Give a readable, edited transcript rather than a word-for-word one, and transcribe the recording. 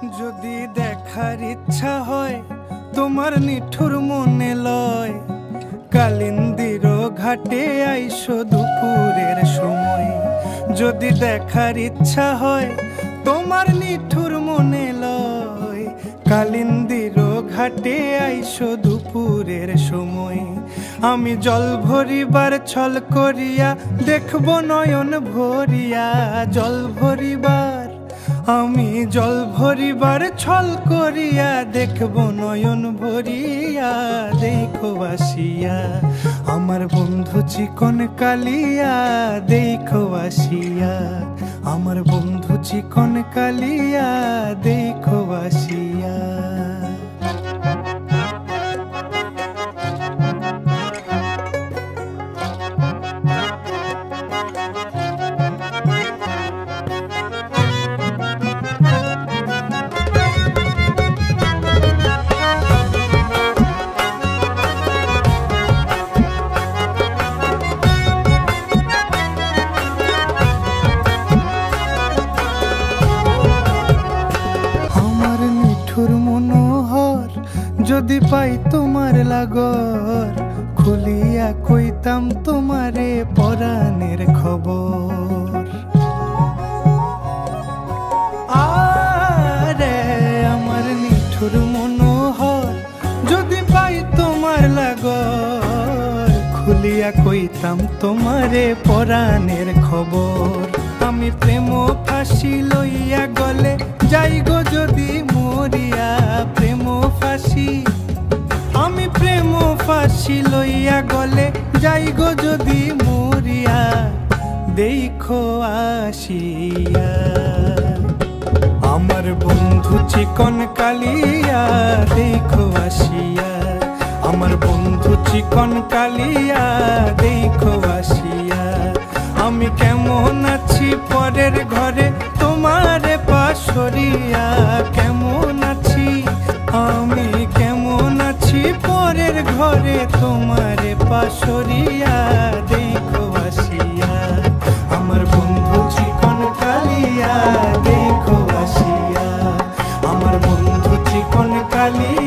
যদি দেখার ইচ্ছা হয় তোমার নিঠুর মনে লয়, কালিন্দির ঘাটে আইসো দুপুরের সময়। যদি দেখার ইচ্ছা হয় তোমার নিঠুর মনে লয়, কালিন্দির ঘাটে আইসো দুপুরের সময়। আমি জল ভরিবার ছল করিয়া দেখব নয়ন ভরিয়া, জল ভরিবার আমি জল ভরিবার ছল করিয়া দেখব নয়ন ভরিয়া। দেখো আসিয়া আমার বন্ধু চিকন কালিয়া, দেখো আসিয়া আমার বন্ধু চিকন কালিয়া, দেখো আসিয়া। মনোহর যদি পাই তোমার লাগর, খুলিয়া কইতাম তোমারে পরাণের খবর। আরে আমার নিঠুর মনোহর যদি পাই তোমার লাগর, খুলিয়া কইতাম তোমারে পরাণের খবর। আমি প্রেম ফাঁসি লইয়া গলে যাই গো যদি মরিয়া, প্রেম ফাঁসি আমি প্রেম ফাঁসি লইয়া গলে যাই গো যদি মরিয়া। দেখো আসিয়া আমার বন্ধু চিকন কালিয়া, দেখো আসিয়া আমার বন্ধু চিকন কালিয়া, দেখো আসিয়া। আমি কেমন আছি পরের ঘরে তোমারে পাশরিয়া, কেমন আছি আমি কেমন আছি পরের ঘরে তোমারে পাশরিয়া। দেখো আসিয়া আমার বন্ধু চিকন কালিয়া, দেখো আসিয়া আমার বন্ধু চিকন কালিয়া।